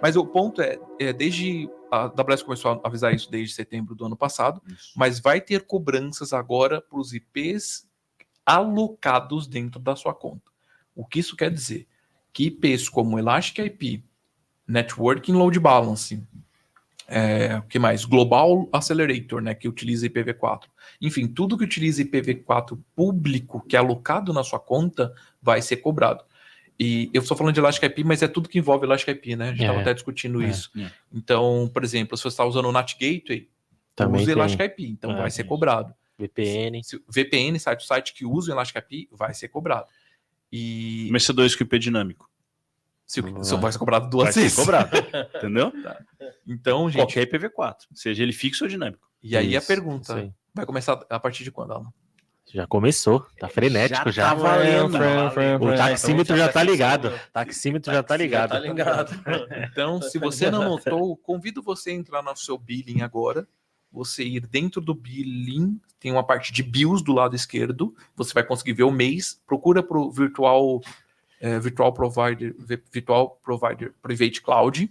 Mas o ponto desde a AWS começou a avisar isso desde setembro do ano passado, mas vai ter cobranças agora para os IPs alocados dentro da sua conta. O que isso quer dizer? Que IPs como Elastic IP, Networking Load Balancing, o que mais? Global Accelerator, né, que utiliza IPv4. Enfim, tudo que utiliza IPv4 público, que é alocado na sua conta, vai ser cobrado. E eu estou falando de Elastic IP, mas é tudo que envolve Elastic IP, né? A gente estava até discutindo isso. Então, por exemplo, se você está usando o NAT Gateway, usa Elastic IP, então vai ser cobrado. VPN. VPN, site que usa o Elastic IP, vai ser cobrado. E MC2 com IP dinâmico. Vai ser cobrado duas vezes. Vai ser cobrado, entendeu? Tá. Então, gente... Qualquer IPv4, seja ele fixo ou dinâmico. E aí a pergunta, vai começar a partir de quando, Alan? Já começou, tá frenético já. Tá valendo. O taxímetro já tá ligado. O taxímetro já tá ligado. Então, se você não notou, convido você a entrar no seu billing agora, você ir dentro do billing, tem uma parte de bills do lado esquerdo, você vai conseguir ver o mês, procura pro Virtual Provider Private Cloud,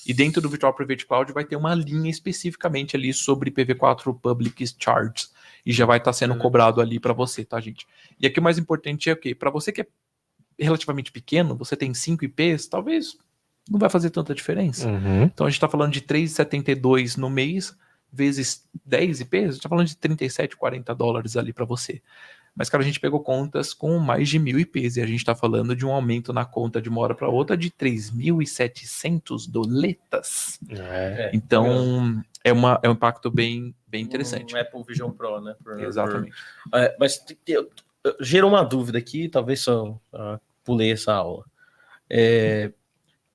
e dentro do Virtual Private Cloud vai ter uma linha especificamente ali sobre IPv4 Public Charges, e já vai estar sendo cobrado ali para você, tá, gente? E aqui o mais importante é o quê? Para você que é relativamente pequeno, você tem 5 IPs, talvez não vai fazer tanta diferença. Então a gente está falando de $3,72 no mês, vezes 10 IPs, a gente está falando de $37, $40 ali para você. Mas, cara, a gente pegou contas com mais de 1.000 IPs, e a gente está falando de um aumento na conta de uma hora para outra de $3.700. Então, é um impacto bem interessante. Apple Vision Pro, né? Exatamente. Mas gerou uma dúvida aqui, talvez só pulei essa aula.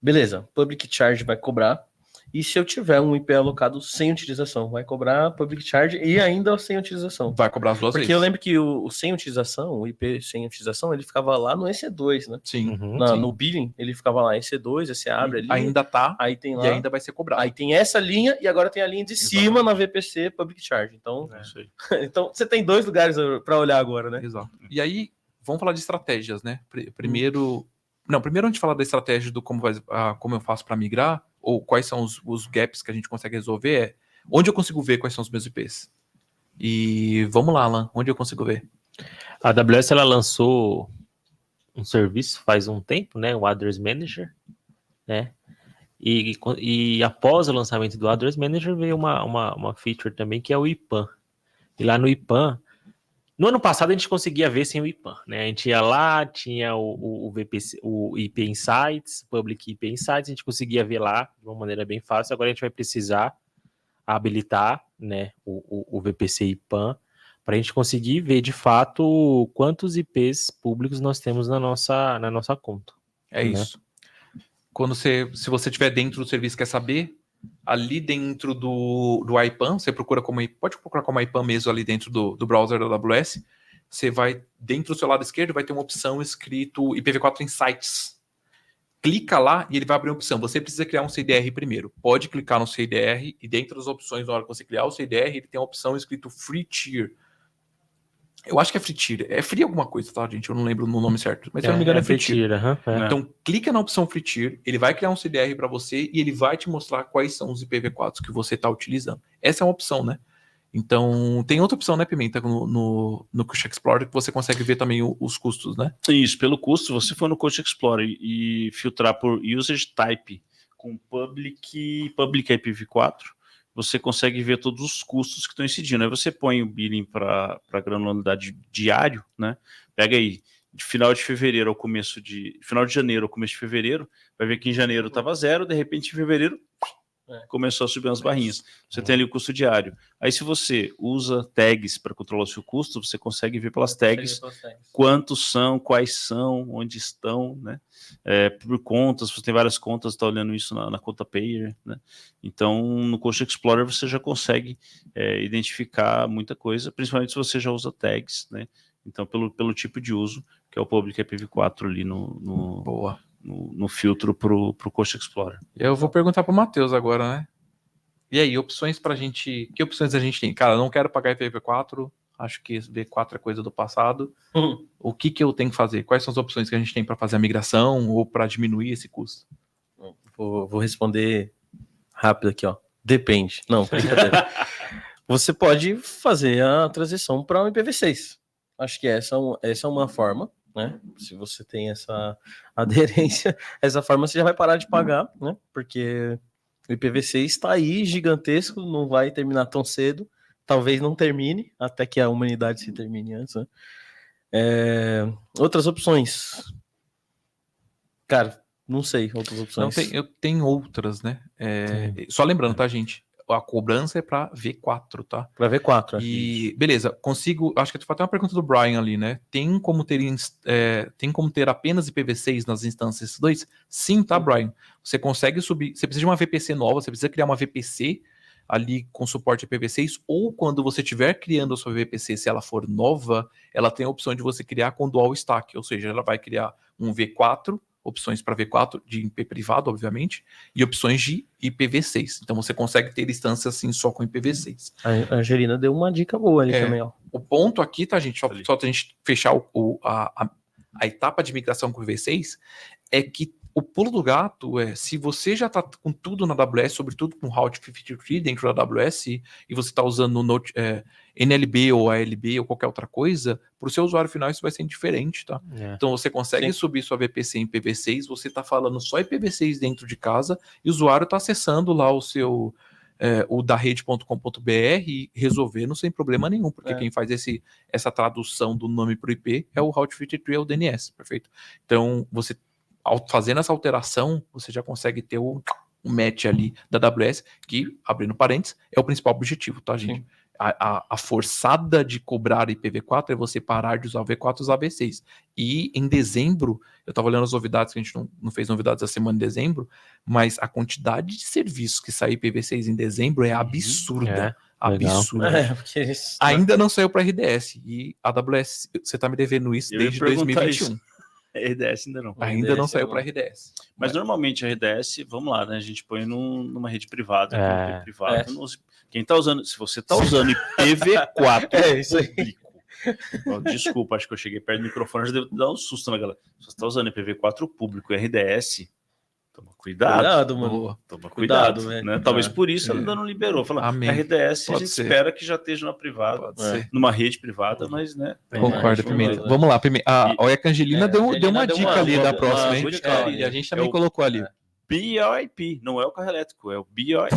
Beleza, Public Charge vai cobrar. E se eu tiver um IP alocado sem utilização, vai cobrar Public Charge e ainda sem utilização? Vai cobrar as duas vezes. Porque eu lembro que o sem utilização, o IP sem utilização, ele ficava lá no EC2, né? Sim. No billing, ele ficava lá EC2, você abre ali. Ainda tá, aí tem lá, e ainda vai ser cobrado. Aí tem essa linha e agora tem a linha de cima na VPC Public Charge. Então, então você tem dois lugares para olhar agora, né? Exato. E aí, vamos falar de estratégias, né? Primeiro a gente fala da estratégia do como eu faço para migrar, ou quais são os gaps que a gente consegue resolver, onde eu consigo ver quais são os meus IPs. E vamos lá, Alan, onde eu consigo ver? A AWS, ela lançou um serviço faz um tempo, né, o Address Manager, né, e após o lançamento do Address Manager veio uma feature também que é o IPAN. E lá no IPAN, no ano passado a gente conseguia ver sem o IPAN, né? A gente ia lá, tinha o VPC, o IP Insights, Public IP Insights, a gente conseguia ver lá de uma maneira bem fácil. Agora a gente vai precisar habilitar, né, o VPC IPAN para a gente conseguir ver de fato quantos IPs públicos nós temos na nossa conta. Isso. Se você estiver dentro do serviço, quer saber, ali dentro do IPAN, você procura pode procurar como IPAN mesmo ali dentro do browser da AWS, você vai, dentro do seu lado esquerdo, vai ter uma opção escrito IPv4 Insights. Clica lá e ele vai abrir uma opção. Você precisa criar um CIDR primeiro. Pode clicar no CIDR e dentro das opções, na hora que você criar o CIDR, ele tem uma opção escrito Free Tier. Eu acho que é Free Tier. É Free alguma coisa, tá, gente? Eu não lembro o nome certo. Mas se eu não me engano é Free Tier. Então, clica na opção Free Tier, ele vai criar um CDR para você e ele vai te mostrar quais são os IPv4 que você está utilizando. Essa é uma opção, né? Então, tem outra opção, né, Pimenta, no Coach Explorer, que você consegue ver também os custos, né? Isso, pelo custo, você for no Coach Explorer e filtrar por Usage Type com Public IPv4, você consegue ver todos os custos que estão incidindo. Aí você põe o billing para granularidade diário, né? Pega aí, de final de janeiro ao começo de fevereiro, vai ver que em janeiro estava 0, de repente em fevereiro começou a subir umas barrinhas. Você tem ali o custo diário. Aí se você usa tags para controlar o seu custo, você consegue ver pelas tags quantos são, quais são, onde estão, né? Por contas, você tem várias contas, está olhando isso na conta Payer, né? Então no Coach Explorer você já consegue identificar muita coisa, principalmente se você já usa tags, né? Então pelo tipo de uso, que é o Public IPv4 ali no filtro pro Coach Explorer. Eu vou perguntar pro Matheus agora, né? E aí, opções pra gente... Que opções a gente tem? Cara, eu não quero pagar IPv4, acho que V4 é coisa do passado. O que eu tenho que fazer? Quais são as opções que a gente tem para fazer a migração ou para diminuir esse custo? Vou responder rápido aqui, ó. Depende. Não, brincadeira. Você pode fazer a transição para um IPv6. Acho que essa é uma forma, né? Se você tem essa aderência, essa forma você já vai parar de pagar, né? Porque o IPv6 está aí, gigantesco, não vai terminar tão cedo. Talvez não termine, até que a humanidade se termine antes, né? Outras opções. Cara, não sei, outras opções. Não, eu tenho outras, né? Só lembrando, tá, gente? A cobrança é para V4, tá? Para V4, E beleza, consigo. Acho que foi até uma pergunta do Brian ali, né? Tem como ter apenas IPv6 nas instâncias 2? Sim, tá, Brian? Você consegue subir. Você precisa de uma VPC nova, você precisa criar uma VPC ali com suporte IPv6, ou quando você estiver criando a sua VPC, se ela for nova, ela tem a opção de você criar com dual stack, ou seja, ela vai criar um V4, opções para V4 de IP privado, obviamente, e opções de IPv6. Então você consegue ter instâncias assim só com IPv6. A Angelina deu uma dica boa ali também, ó. O ponto aqui, tá, gente? Só pra gente fechar a etapa de migração com IPv6, é que o pulo do gato é, se você já está com tudo na AWS, sobretudo com Route 53 dentro da AWS, e você está usando NLB ou ALB ou qualquer outra coisa, para o seu usuário final isso vai ser indiferente, tá? Então você consegue subir sua VPC em IPv6, você está falando só IPv6 dentro de casa, e o usuário está acessando lá o seu... o da rede.com.br e resolvendo sem problema nenhum, porque quem faz essa tradução do nome para o IP é o Route 53, é o DNS, perfeito? Então, você fazendo essa alteração, você já consegue ter um match ali da AWS, que, abrindo parênteses, é o principal objetivo, tá, gente? A forçada de cobrar IPv4 é você parar de usar o V4 e usar V6. E em dezembro, eu estava olhando as novidades, que a gente não fez novidades essa semana de dezembro, mas a quantidade de serviços que sai IPv6 em dezembro é absurda. Absurda. Ainda não saiu para RDS. E a AWS, você está me devendo isso desde 2021. RDS ainda não. Ainda não saiu para RDS. Mas normalmente a RDS, vamos lá, né? A gente põe numa rede privada. Quem tá usando, se você tá usando IPv4 isso aí. público. Desculpa, acho que eu cheguei perto do microfone, já devo dar um susto na galera. Se você tá usando IPv4 público e RDS, toma cuidado. Mano. Toma cuidado, velho. né? Talvez por isso ela ainda não liberou. Fala, RDS a gente espera que já esteja na privada, numa rede privada, mas, né? Concordo, Pimenta. Vamos lá, Pimenta. Olha que a Angelina deu uma dica ali da próxima, hein? E a gente também colocou ali. BOIP, não é o carro elétrico, é o BOIP.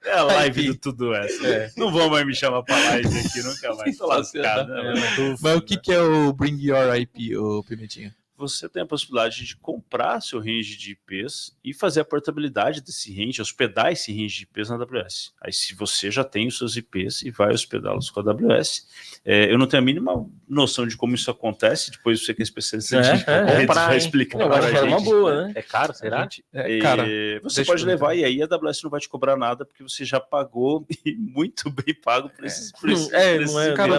É a live do Tudo Essa. Não vão mais me chamar pra live aqui, nunca mais. Tô lascado, né? Mas o que é o Bring Your IP, ô Pimentinha? Você tem a possibilidade de comprar seu range de IPs e fazer a portabilidade desse range, hospedar esse range de IPs na AWS. Aí, se você já tem os seus IPs e vai hospedá-los com a AWS, eu não tenho a mínima noção de como isso acontece. Depois você que é especialista vai explicar. Eu acho que é uma boa, né? É caro, será? Cara, você pode levar e aí a AWS não vai te cobrar nada porque você já pagou e muito bem pago por esses preços. Cara,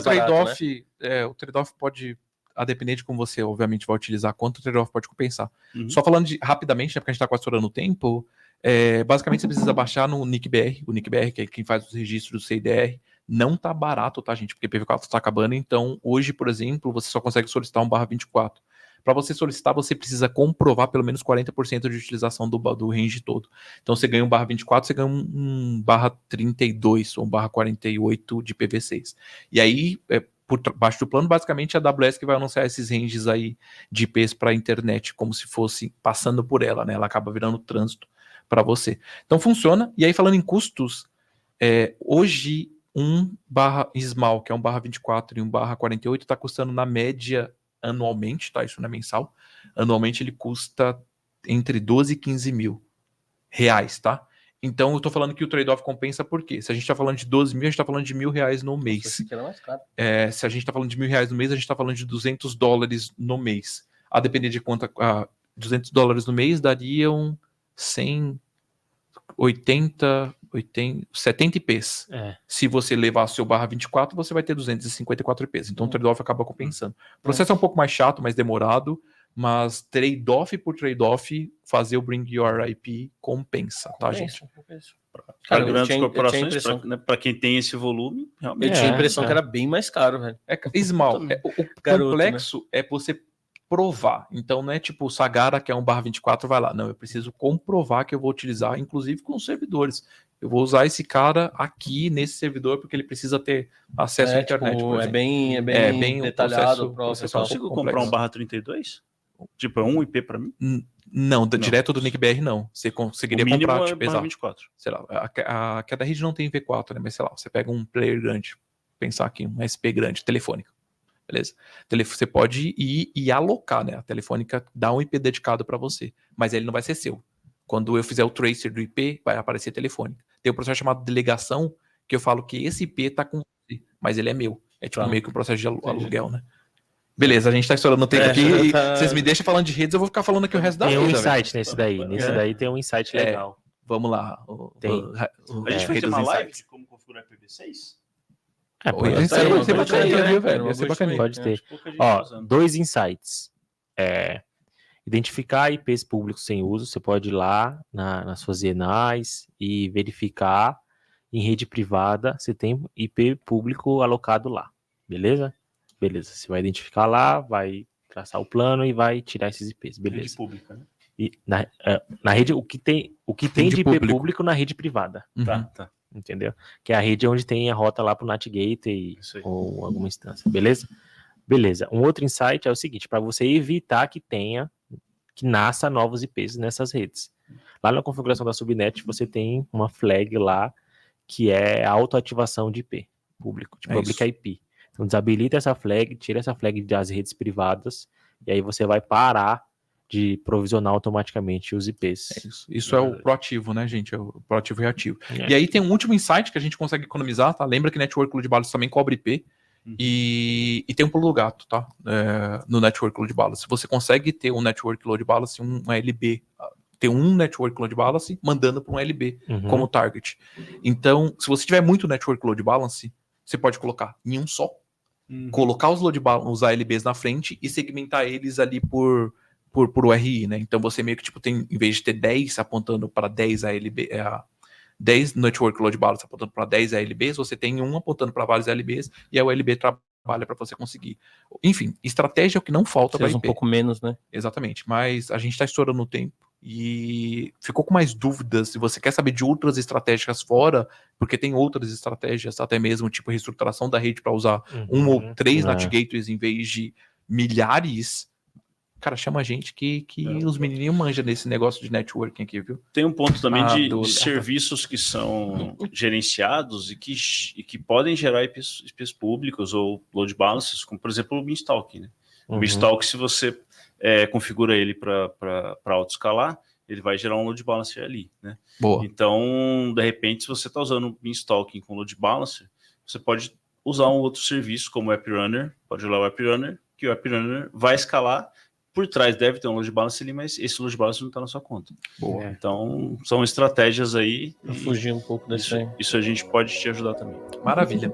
o trade-off pode... a depender de como você, obviamente, vai utilizar, quanto o trade-off pode compensar. Só falando rapidamente, né, porque a gente está quase estourando o tempo, basicamente você precisa baixar no NICBR, o NICBR, que é quem faz os registros do CIDR, não tá barato, tá, gente, porque IPv4 está acabando, então hoje, por exemplo, você só consegue solicitar um /24. Para você solicitar, você precisa comprovar pelo menos 40% de utilização do range todo. Então, você ganha um /24, você ganha um /32 ou um /48 de IPv6. E aí, por baixo do plano, basicamente, a AWS que vai anunciar esses ranges aí de IPs para a internet, como se fosse passando por ela, né? Ela acaba virando trânsito para você. Então, funciona. E aí, falando em custos, hoje, um /SMAL, que é um /24 e um /48, está custando na média anualmente, tá? Isso não é mensal. Anualmente, ele custa entre 12 e 15 mil reais, tá? Então, eu tô falando que o trade-off compensa por quê? Se a gente tá falando de 12 mil, a gente tá falando de R$1.000 no mês. Mais caro. Se a gente tá falando de R$1.000 no mês, a gente tá falando de $200 no mês. A depender de quanto... $200 no mês dariam 70 IPs. Se você levar seu /24, você vai ter 254 IPs. Então, o trade-off acaba compensando. O processo é um pouco mais chato, mais demorado, mas trade-off por trade-off, fazer o Bring Your IP compensa, tá, gente? Para grandes corporações, para quem tem esse volume, realmente. Eu tinha a impressão que era bem mais caro, velho. SMAL. O complexo, né? É você provar. Então não é tipo o Sagara, que é 1/24, vai lá. Não, eu preciso comprovar que eu vou utilizar, inclusive com os servidores. Eu vou usar esse cara aqui nesse servidor porque ele precisa ter acesso à internet. tipo, por é exemplo. bem um detalhado o processo Eu um consigo pouco comprar complexo. 1/32? Tipo, é um IP para mim? Não, direto do NICBR não. Você conseguiria O mínimo comprar, é tipo, exato. 24. Sei lá, a cada rede não tem V4, né? Mas sei lá, você pega um player grande, pensar aqui, um SP grande, telefônica. Beleza? Você pode ir e alocar, né? A telefônica dá um IP dedicado para você, mas ele não vai ser seu. Quando eu fizer o tracer do IP, vai aparecer telefônica. Tem um processo chamado delegação, que eu falo que esse IP tá com você, mas ele é meu. É tipo meio que um processo de aluguel, né? Beleza, a gente tá estourando o tempo aqui e vocês me deixam falando de redes, eu vou ficar falando aqui o resto da Tem um vida. insight nesse daí. Nesse daí tem um insight legal. Vamos lá. Tem. A gente vai ter uma live de como configurar IPv6? Pode pode ser, ter. vai ser bacana, viu, velho? Uma Vai ser boa bacana. Pode ter. Pouca gente tá usando. 2 insights. Identificar IPs públicos sem uso. Você pode ir lá nas suas ENAs e verificar em rede privada se tem IP público alocado lá. Beleza? Beleza. Você vai identificar lá, vai traçar o plano e vai tirar esses IPs. Rede Beleza. pública, né? E na rede, o que tem de IP público na rede privada. Uhum. Tá. Entendeu? Que é a rede onde tem a rota lá pro NAT Gateway Isso aí. ou alguma instância, beleza? Beleza. Um outro insight é o seguinte, para você evitar que nasça novos IPs nessas redes. Lá na configuração da subnet, você tem uma flag lá que é a autoativação de IP público, de public IP. Então desabilita essa flag, tira essa flag das redes privadas e aí você vai parar de provisionar automaticamente os IPs. Isso é o proativo, né, gente? É o proativo reativo. E aí tem um último insight que a gente consegue economizar, tá? Lembra que Network Load Balance também cobra IP. E tem um pulo do gato, tá? No Network Load Balance. Você consegue ter um Network Load Balance, um LB, ter um Network Load Balance mandando para um LB como target. Então, se você tiver muito Network Load Balance, você pode colocar em um só, colocar os ALBs na frente e segmentar eles ali por URI, né? Então você meio que tipo tem, em vez de ter 10 apontando para 10 ALB, 10 Network Load Balance apontando para 10 ALBs, você tem um apontando para vários ALBs e a ULB trabalha para você conseguir. Enfim, estratégia é o que não falta para IP. Um pouco menos, né? Exatamente, mas a gente está estourando o tempo e ficou com mais dúvidas. Se você quer saber de outras estratégias fora, porque tem outras estratégias, até mesmo tipo reestruturação da rede para usar 1 ou 3 NAT Gateways em vez de milhares. Cara, chama a gente que os menininhos manjam desse negócio de networking aqui, viu? Tem um ponto também de serviços que são gerenciados e que podem gerar IPs públicos ou load balances, como por exemplo o Beanstalk, né? O Beanstalk, se você configura ele para autoescalar, ele vai gerar um load balancer ali, né? Boa. Então, de repente, se você está usando o Beanstalk com load balancer, você pode usar um outro serviço como o AppRunner, pode usar o AppRunner, que o AppRunner vai escalar. Por trás deve ter um load balance ali, mas esse load balance não está na sua conta. Boa. Então, são estratégias aí. Pra fugir um pouco disso aí. Isso a gente pode te ajudar também. Maravilha.